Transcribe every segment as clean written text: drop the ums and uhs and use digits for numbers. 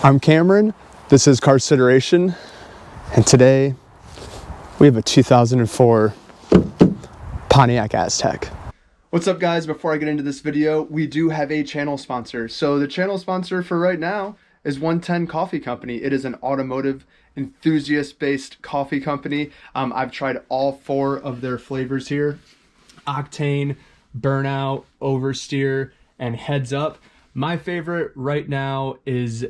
I'm Cameron, this is Carcideration, and today we have a 2004 Pontiac Aztek. What's up guys, before I get into this video, we do have a channel sponsor. So the channel sponsor for right now is 110 Coffee Company. It is an automotive enthusiast-based coffee company. I've tried all 4 of their flavors here: Octane, Burnout, Oversteer, and Heads Up. My favorite right now is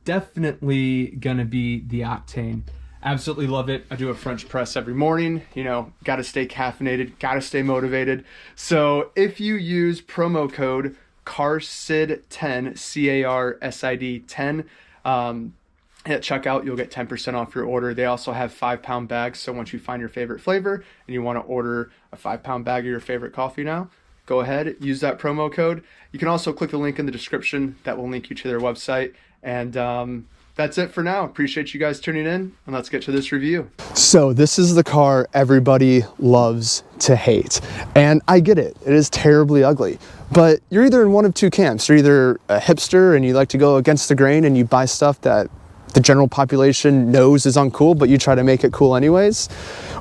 definitely gonna be the Octane. Absolutely love it. I do a French press every morning. You know, gotta stay caffeinated, gotta stay motivated. So if you use promo code CARSID10, C-A-R-S-I-D 10, at checkout, you'll get 10% off your order. They also have 5-pound bags. So once you find your favorite flavor and you want to order a 5-pound bag of your favorite coffee now, go ahead, use that promo code. You can also click the link in the description that will link you to their website. And that's it for now. Appreciate you guys tuning in, and let's get to this review. So this is the car everybody loves to hate. And I get it. It is terribly ugly. But you're either in one of 2 camps. You're either a hipster and you like to go against the grain and you buy stuff that the general population knows is uncool, but you try to make it cool anyways.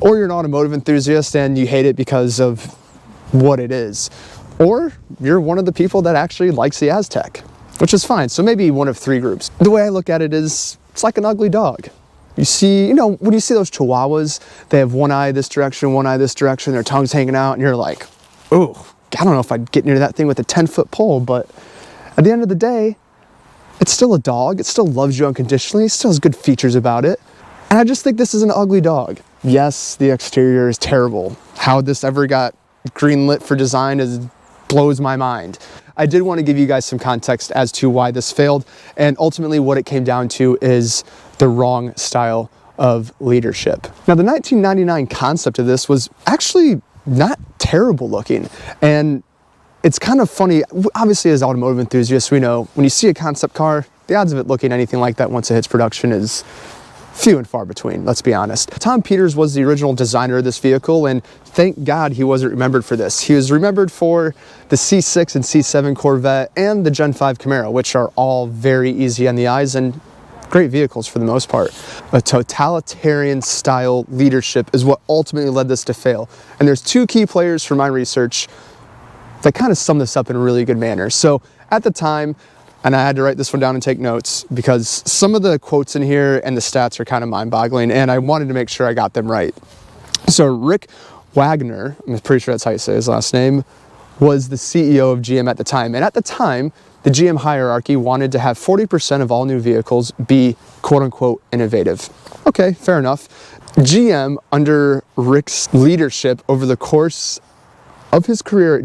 Or you're an automotive enthusiast and you hate it because of what it is. Or you're one of the people that actually likes the Aztek, which is fine. So maybe one of 3 groups. The way I look at it is, it's like an ugly dog. You see, you know, when you see those Chihuahuas, they have one eye this direction, one eye this direction, their tongue's hanging out, and you're like, ooh, I don't know if I'd get near that thing with a 10-foot pole, but at the end of the day, it's still a dog. It still loves you unconditionally. It still has good features about it. And I just think this is an ugly dog. Yes, the exterior is terrible. How this ever got greenlit for design blows my mind. I did want to give you guys some context as to why this failed, and ultimately what it came down to is the wrong style of leadership. Now, the 1999 concept of this was actually not terrible looking, and it's kind of funny. Obviously, as automotive enthusiasts, we know when you see a concept car, the odds of it looking anything like that once it hits production is few and far between, let's be honest. Tom Peters was the original designer of this vehicle, and thank God he wasn't remembered for this. He was remembered for the C6 and C7 Corvette and the Gen 5 Camaro, which are all very easy on the eyes and great vehicles for the most part. A totalitarian style leadership is what ultimately led this to fail. And there's 2 key players from my research that kind of sum this up in a really good manner. So at the time, and I had to write this one down and take notes because some of the quotes in here and the stats are kind of mind-boggling, and I wanted to make sure I got them right. So Rick Wagner, I'm pretty sure that's how you say his last name, was the CEO of GM at the time. And at the time, the GM hierarchy wanted to have 40% of all new vehicles be quote-unquote innovative. Okay, fair enough. GM, under Rick's leadership over the course of his career at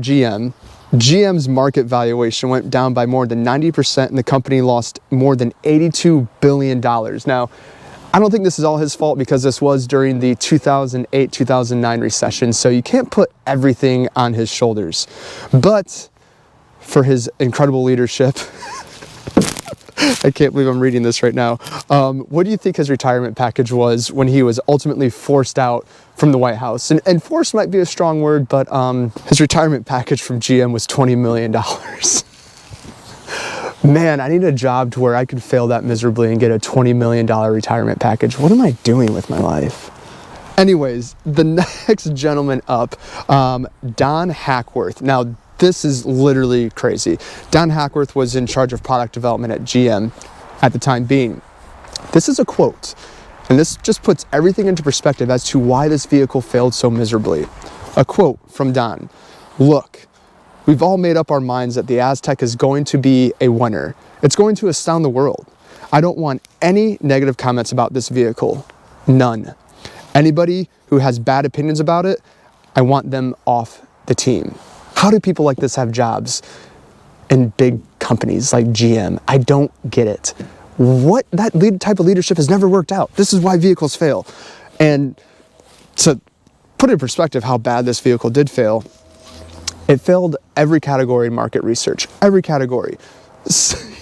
GM's market valuation went down by more than 90%, and the company lost more than $82 billion. Now, I don't think this is all his fault because this was during the 2008-2009 recession, so you can't put everything on his shoulders. But for his incredible leadership, I can't believe I'm reading this right now. What do you think his retirement package was when he was ultimately forced out from the White House? And forced might be a strong word, but his retirement package from GM was $20 million. Man, I need a job to where I could fail that miserably and get a $20 million retirement package. What am I doing with my life? Anyways, the next gentleman up, Don Hackworth. Now, this is literally crazy. Don Hackworth was in charge of product development at GM at the time being. This is a quote, and this just puts everything into perspective as to why this vehicle failed so miserably. A quote from Don: "Look, we've all made up our minds that the Aztek is going to be a winner. It's going to astound the world. I don't want any negative comments about this vehicle. None. Anybody who has bad opinions about it, I want them off the team." How do people like this have jobs in big companies like GM? I don't get it. That type of leadership has never worked out. This is why vehicles fail. And to put in perspective how bad this vehicle did fail, it failed every category in market research, every category.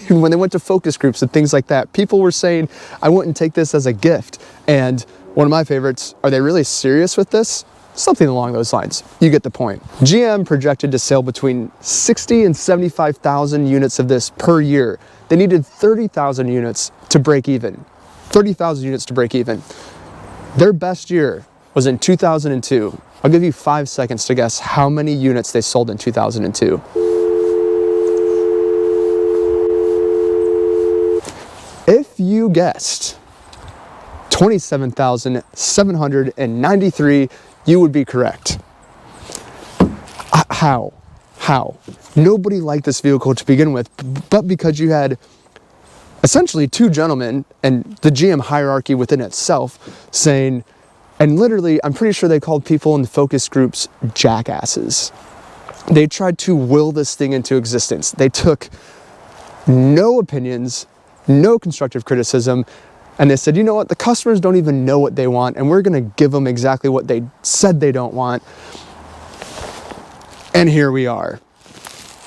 When they went to focus groups and things like that, people were saying, I wouldn't take this as a gift. And one of my favorites, are they really serious with this? Something along those lines. You get the point. GM projected to sell between 60 and 75,000 units of this per year. They needed 30,000 units to break even. 30,000 units to break even. Their best year was in 2002. I'll give you 5 seconds to guess how many units they sold in 2002. If you guessed 27,793, you would be correct. How? Nobody liked this vehicle to begin with, but because you had essentially two gentlemen and the GM hierarchy within itself saying, and literally, I'm pretty sure they called people in the focus groups jackasses. They tried to will this thing into existence. They took no opinions, no constructive criticism, and they said, you know what, the customers don't even know what they want, and we're gonna give them exactly what they said they don't want. And here we are,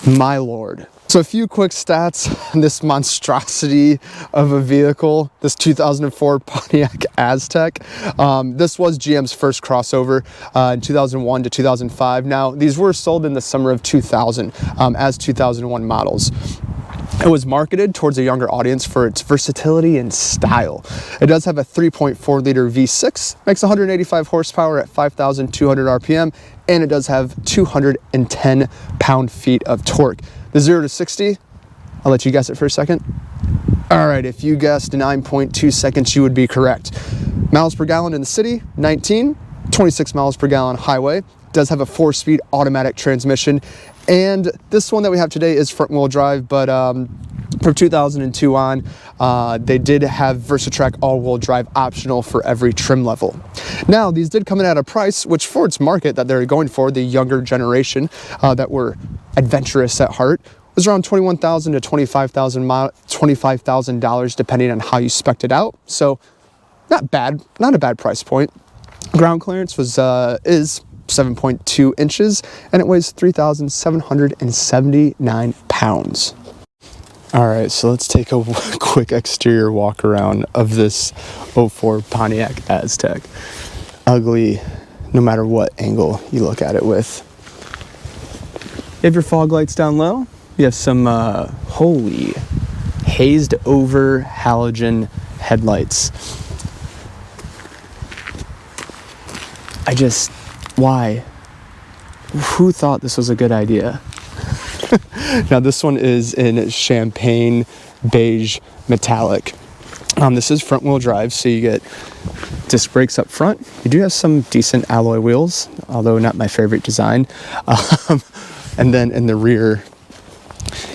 my lord. So a few quick stats on this monstrosity of a vehicle, this 2004 Pontiac Aztek. This was GM's first crossover in 2001 to 2005. Now, these were sold in the summer of 2000 as 2001 models. It was marketed towards a younger audience for its versatility and style. It does have a 3.4 liter V6, makes 185 horsepower at 5,200 RPM, and it does have 210 pound-feet of torque. The 0 to 60, I'll let you guess it for a second. All right, if you guessed 9.2 seconds, you would be correct. Miles per gallon in the city, 19, 26 miles per gallon highway. It does have a 4-speed automatic transmission. And this one that we have today is front-wheel drive, but from 2002 on, they did have VersaTrack all-wheel drive optional for every trim level. Now, these did come in at a price, which for its market that they're going for, the younger generation that were adventurous at heart, was around $21,000 to $25,000, depending on how you spec'd it out. So, not bad, not a bad price point. Ground clearance was is 7.2 inches, and it weighs 3,779 pounds. All right, so let's take a quick exterior walk around of this 04 Pontiac Aztek. Ugly, no matter what angle you look at it with. You have your fog lights down low. You have some, holy, hazed over halogen headlights. Why? Who thought this was a good idea? Now this one is in champagne beige metallic. This is front wheel drive, so you get disc brakes up front. You do have some decent alloy wheels, although not my favorite design. And then in the rear,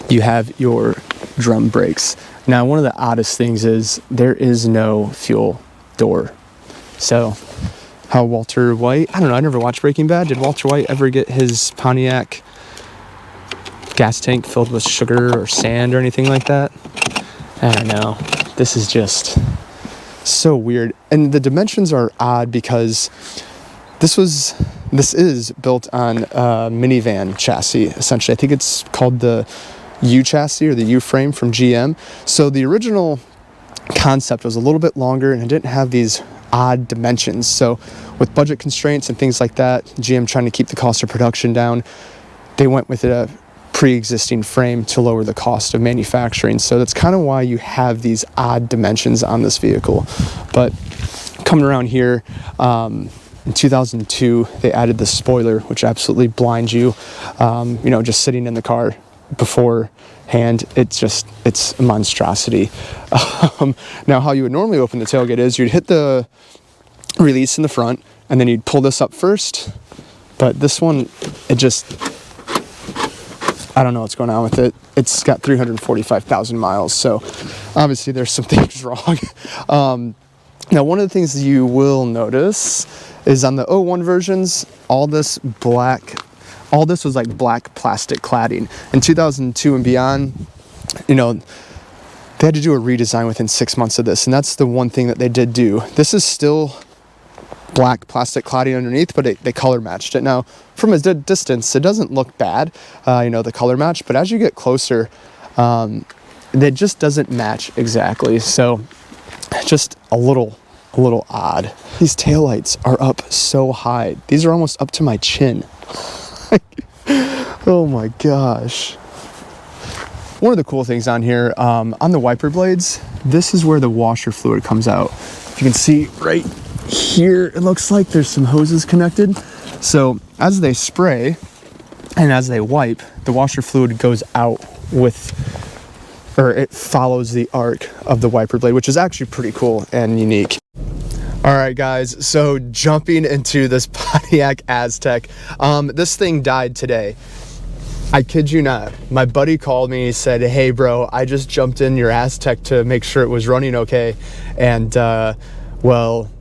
you have your drum brakes. Now one of the oddest things is there is no fuel door. So how Walter White, I don't know, I never watched Breaking Bad. Did Walter White ever get his Pontiac gas tank filled with sugar or sand or anything like that? I don't know. This is just so weird. And the dimensions are odd because this is built on a minivan chassis, essentially. I think it's called the U chassis or the U frame from GM. So the original concept was a little bit longer and it didn't have these odd dimensions. So with budget constraints and things like that, GM trying to keep the cost of production down, they went with a pre-existing frame to lower the cost of manufacturing. So that's kind of why you have these odd dimensions on this vehicle. But coming around here, in 2002, they added the spoiler, which absolutely blinds you. Just sitting in the car beforehand, it's a monstrosity. Now, how you would normally open the tailgate is you'd hit the release in the front, and then you'd pull this up first. But this one, I don't know what's going on with it. It's got 345,000 miles, so obviously there's some things wrong. Now, one of the things you will notice is on the 01 versions, all this was like black plastic cladding. In 2002 and beyond, they had to do a redesign within 6 months of this, and that's the one thing that they did do. This is still black plastic cladding underneath, but they color matched it. Now, from a distance, it doesn't look bad, the color match, but as you get closer, it just doesn't match exactly. So just a little odd. These taillights are up so high. These are almost up to my chin. Oh my gosh. one of the cool things on here, on the wiper blades, this is where the washer fluid comes out. If you can see right here, it looks like there's some hoses connected. So as they spray and as they wipe, the washer fluid goes out with, or it follows the arc of the wiper blade, which is actually pretty cool and unique. All right, guys, so jumping into this Pontiac Aztek, this thing died today. I kid you not. My buddy called me, he said, hey bro, I just jumped in your Aztek to make sure it was running okay. And well,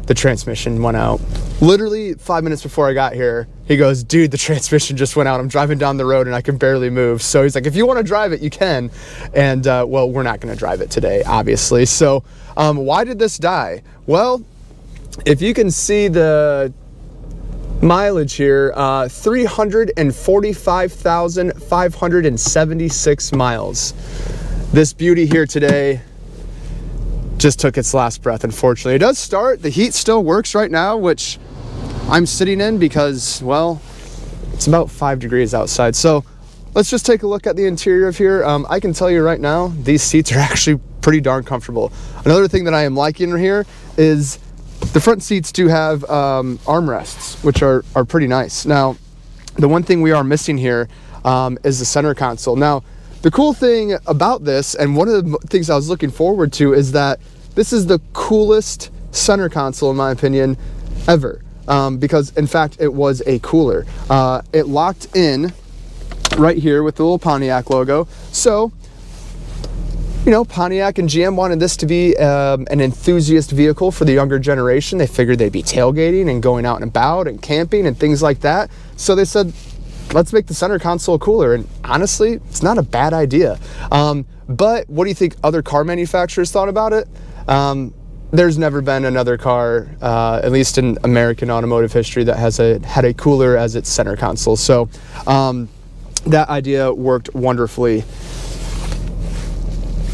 the transmission went out. Literally 5 minutes before I got here, he goes, dude, the transmission just went out. I'm driving down the road and I can barely move. So he's like, if you want to drive it, you can. And well, we're not going to drive it today, obviously. So why did this die? Well, if you can see the mileage here, 345,576 miles. This beauty here today just took its last breath, unfortunately. It does start, the heat still works right now, which I'm sitting in because, well, it's about 5 degrees outside. So let's just take a look at the interior of here. I can tell you right now, these seats are actually pretty darn comfortable. Another thing that I am liking here is the front seats do have armrests, which are pretty nice. Now, the one thing we are missing here is the center console. Now, the cool thing about this, and one of the things I was looking forward to, is that this is the coolest center console, in my opinion, ever. Because, in fact, it was a cooler. It locked in right here with the little Pontiac logo. So, you know, Pontiac and GM wanted this to be an enthusiast vehicle for the younger generation. They figured they'd be tailgating and going out and about and camping and things like that. So they said, let's make the center console cooler. And honestly, it's not a bad idea. But what do you think other car manufacturers thought about it? There's never been another car, at least in American automotive history, that has had a cooler as its center console. So that idea worked wonderfully.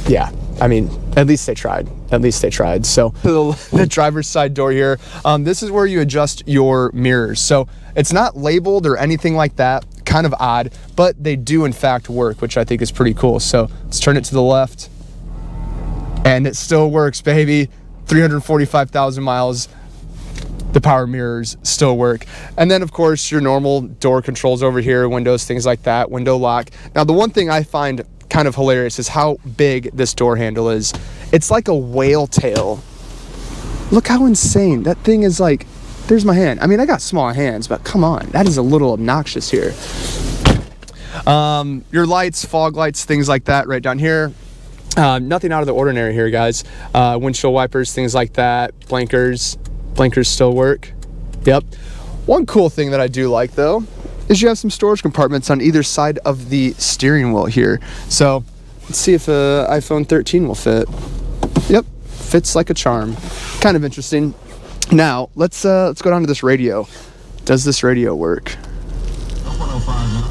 Yeah, I mean, at least they tried. At least they tried. So the driver's side door here, this is where you adjust your mirrors. So it's not labeled or anything like that, kind of odd, but they do in fact work, which I think is pretty cool. So let's turn it to the left and it still works, baby. 345,000 miles. The power mirrors still work. And then of course your normal door controls over here, windows, things like that, window lock. Now the one thing I find kind of hilarious is how big this door handle is. It's like a whale tail. Look how insane. That thing is like, there's my hand. I mean, I got small hands, but come on, that is a little obnoxious here. Your lights, fog lights, things like that right down here. Nothing out of the ordinary here, guys. Windshield wipers, things like that. Blinkers still work. Yep. One cool thing that I do like though is you have some storage compartments on either side of the steering wheel here. So let's see if iPhone 13 will fit. Yep, fits like a charm. Kind of interesting. Now let's go down to this radio. Does this radio work?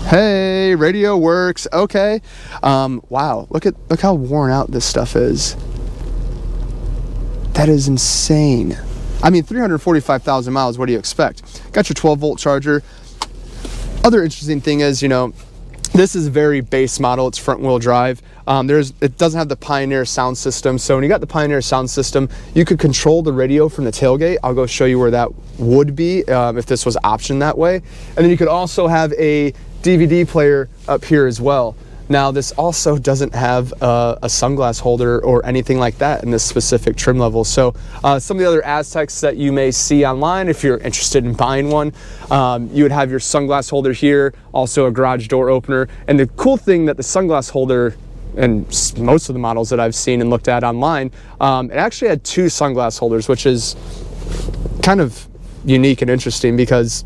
Hey, radio works. Okay. Wow, look how worn out this stuff is. That is insane. I mean, 345,000 miles, what do you expect? Got your 12-volt charger. Other interesting thing is, you know, this is very base model. It's front wheel drive. It doesn't have the Pioneer sound system. So when you got the Pioneer sound system, you could control the radio from the tailgate. I'll go show you where that would be if this was optioned that way. And then you could also have a DVD player up here as well. Now this also doesn't have a sunglass holder or anything like that in this specific trim level. So some of the other Azteks that you may see online, if you're interested in buying one, you would have your sunglass holder here, also a garage door opener. And the cool thing that the sunglass holder, and most of the models that I've seen and looked at online, it actually had 2 sunglass holders, which is kind of unique and interesting because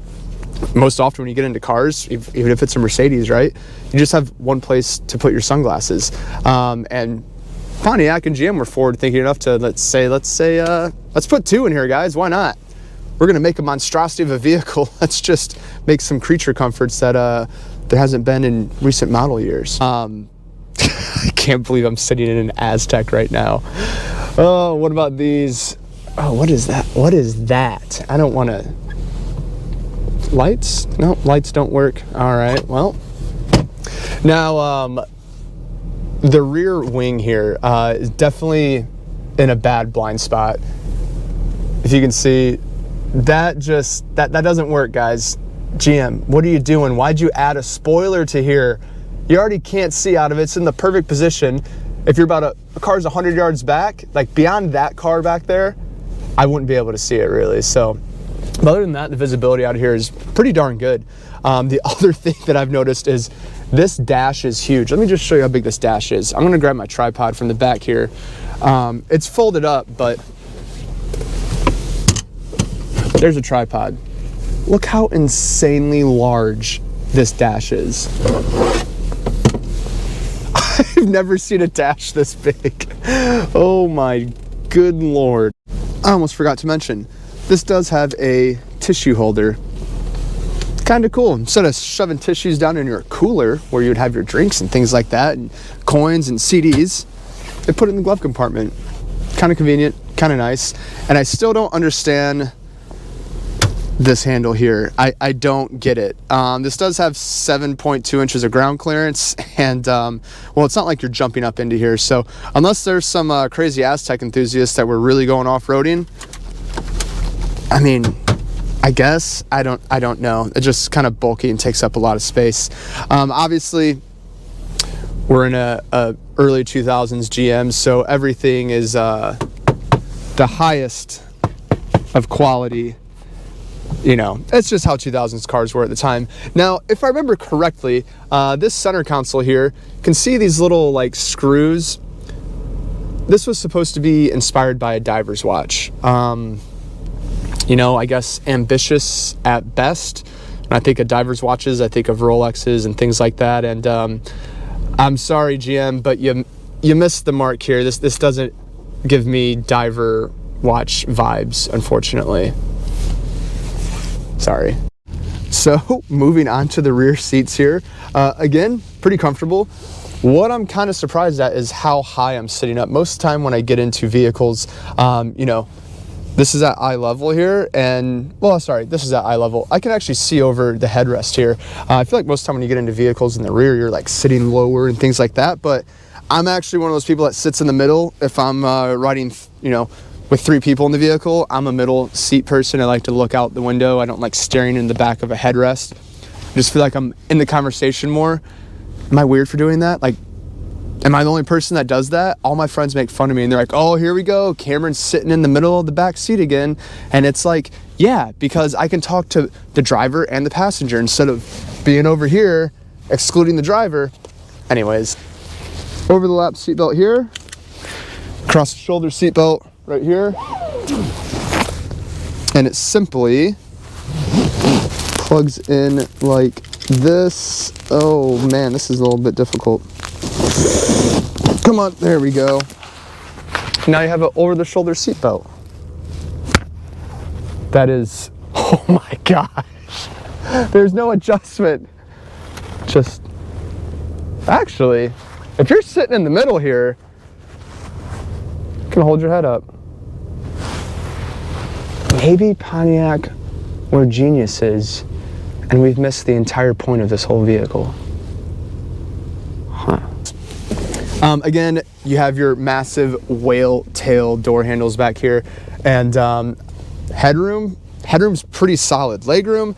most often when you get into cars, even if it's a Mercedes, right, you just have one place to put your sunglasses. And Pontiac and GM were forward thinking enough to let's put 2 in here, guys. Why not? We're gonna make a monstrosity of a vehicle. Let's just make some creature comforts that there hasn't been in recent model years. I can't believe I'm sitting in an Aztek right now. Oh, what about these? Oh, what is that? What is that? I don't want to. Lights? No, lights don't work. All right, well. Now, the rear wing here is definitely in a bad blind spot. If you can see, that doesn't work, guys. GM, what are you doing? Why'd you add a spoiler to here? You already can't see out of it. It's in the perfect position. If you're about a car's 100 yards back, like beyond that car back there, I wouldn't be able to see it really. So, but other than that, the visibility out of here is pretty darn good. The other thing that I've noticed is this dash is huge. Let me just show you how big this dash is. I'm gonna grab my tripod from the back here. It's folded up, but there's a tripod. Look how insanely large this dash is. I've never seen a dash this big. Oh my good Lord. I almost forgot to mention, this does have a tissue holder. Kind of cool. Instead of shoving tissues down in your cooler where you'd have your drinks and things like that, and coins and CDs, they put it in the glove compartment. Kind of convenient, kind of nice. And I still don't understand this handle here. I don't get it. This does have 7.2 inches of ground clearance, and well, it's not like you're jumping up into here. So unless there's some crazy Aztek enthusiasts that were really going off-roading, I mean, I guess I don't know. It's just kind of bulky and takes up a lot of space. Obviously, we're in a early 2000s GM, so everything is the highest of quality. You know, it's just how 2000s cars were at the time. Now, if I remember correctly, this center console here, you can see these little like screws. This was supposed to be inspired by a diver's watch. You know, I guess ambitious at best. When I think of diver's watches, I think of Rolexes and things like that. And I'm sorry, GM, but you missed the mark here. This doesn't give me diver watch vibes, unfortunately. Sorry. So moving on to the rear seats here, again, pretty comfortable. What I'm kind of surprised at is how high I'm sitting up. Most of the time when I get into vehicles, you know, this is at eye level here, and well, sorry, this is at eye level. I can actually see over the headrest here. I feel like most of the time when you get into vehicles in the rear, you're like sitting lower and things like that, but I'm actually one of those people that sits in the middle. If I'm riding, you know, with 3 people in the vehicle, I'm a middle seat person. I like to look out the window. I don't like staring in the back of a headrest. I just feel like I'm in the conversation more. Am I weird for doing that? Like, am I the only person that does that? All my friends make fun of me and they're like, oh, here we go. Cameron's sitting in the middle of the back seat again. And it's like, yeah, because I can talk to the driver and the passenger instead of being over here, excluding the driver. Anyways, over the lap seatbelt here, across the shoulder seatbelt right here, and it simply plugs in like this. Oh man, this is a little bit difficult. Come on, there we go. Now you have an over-the-shoulder seatbelt. That is, oh my gosh, there's no adjustment. Just, actually, if you're sitting in the middle here, you can hold your head up. Maybe Pontiac were geniuses and we've missed the entire point of this whole vehicle. Huh. Again, you have your massive whale tail door handles back here, and headroom's pretty solid. Legroom,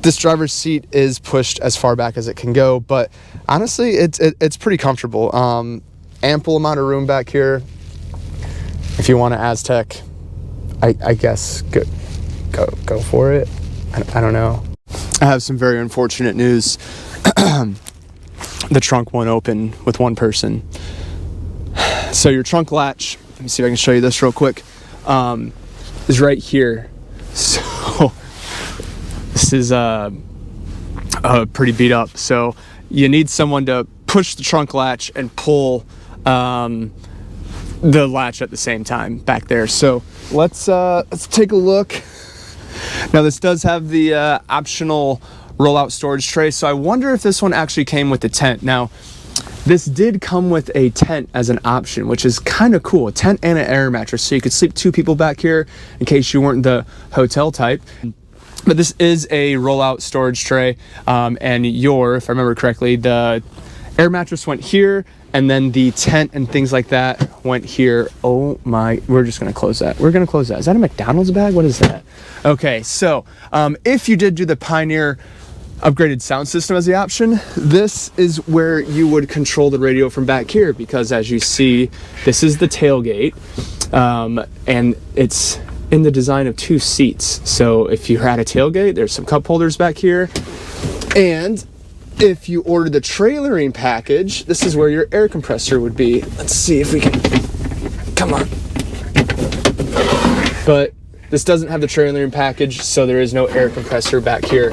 this driver's seat is pushed as far back as it can go, but honestly, it's pretty comfortable. Ample amount of room back here. If you want an Aztek, I guess go for it. I don't know. I have some very unfortunate news. The trunk won't open with one person. So your trunk latch, let me see if I can show you this real quick, is right here. So this is pretty beat up. So you need someone to push the trunk latch and pull the latch at the same time back there. So let's take a look. Now this does have the optional rollout storage tray, so I wonder if this one actually came with the tent. Now this did come with a tent as an option, which is kind of cool. A tent and an air mattress, so you could sleep 2 people back here in case you weren't the hotel type. But this is a rollout storage tray, and if I remember correctly, the air mattress went here, and then the tent and things like that went here. Oh my, we're just gonna close that. We're gonna close that. Is that a McDonald's bag? What is that? Okay, so if you did do the Pioneer upgraded sound system as the option, this is where you would control the radio from back here, because as you see, this is the tailgate, and it's in the design of 2 seats. So if you're at a tailgate, there's some cup holders back here. And if you order the trailering package, this is where your air compressor would be. Let's see if we can, come on. But this doesn't have the trailering package, so there is no air compressor back here.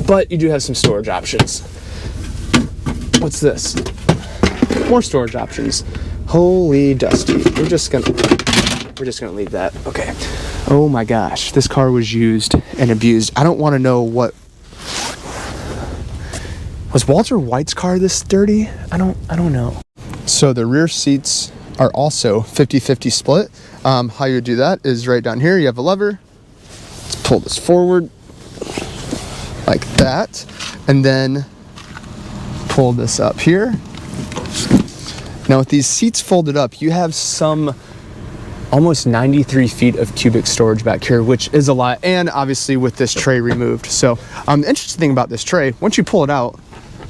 But you do have some storage options. What's this? More storage options. Holy dusty. We're just gonna leave that. Okay. Oh my gosh, this car was used and abused. I don't want to know what was Walter White's car this dirty. I don't know. So the rear seats are also 50-50 split. How you do that is right down here. You have a lever. Let's pull this forward like that, and then pull this up here. Now with these seats folded up, you have some almost 93 feet of cubic storage back here, which is a lot, and obviously with this tray removed. So the interesting thing about this tray, once you pull it out,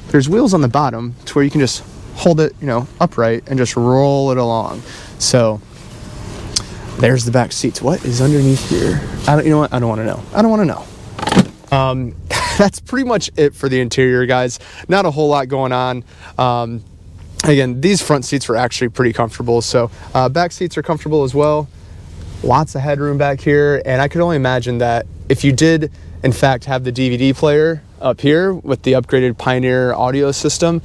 there's wheels on the bottom to where you can just hold it, you know, upright and just roll it along. So there's the back seats. What is underneath here? You know what? I don't want to know. I don't want to know. That's pretty much it for the interior, guys. Not a whole lot going on. Again, these front seats were actually pretty comfortable. So back seats are comfortable as well. Lots of headroom back here. And I could only imagine that if you did, in fact, have the DVD player up here with the upgraded Pioneer audio system,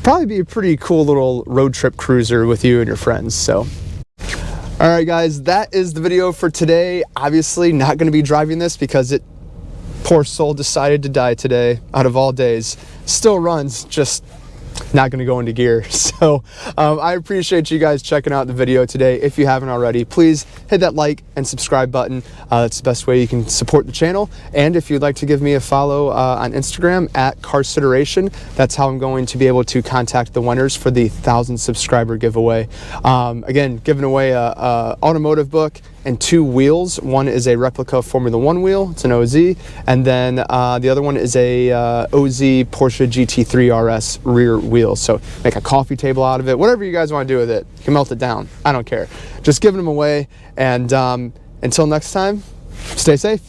probably be a pretty cool little road trip cruiser with you and your friends. So, all right, guys, that is the video for today. Obviously not going to be driving this because it, poor soul, decided to die today out of all days. Still runs, just not going to go into gear. So I appreciate you guys checking out the video today. If you haven't already, please hit that like and subscribe button. That's the best way you can support the channel. And if you'd like to give me a follow on Instagram at Carsideration, that's how I'm going to be able to contact the winners for the 1,000 subscriber giveaway. Again, giving away a automotive book and 2 wheels. One is a replica Formula 1 wheel, it's an OZ, and then the other one is a OZ Porsche GT3 RS rear wheel. So make a coffee table out of it, whatever you guys want to do with it. You can melt it down, I don't care. Just giving them away, and until next time, stay safe.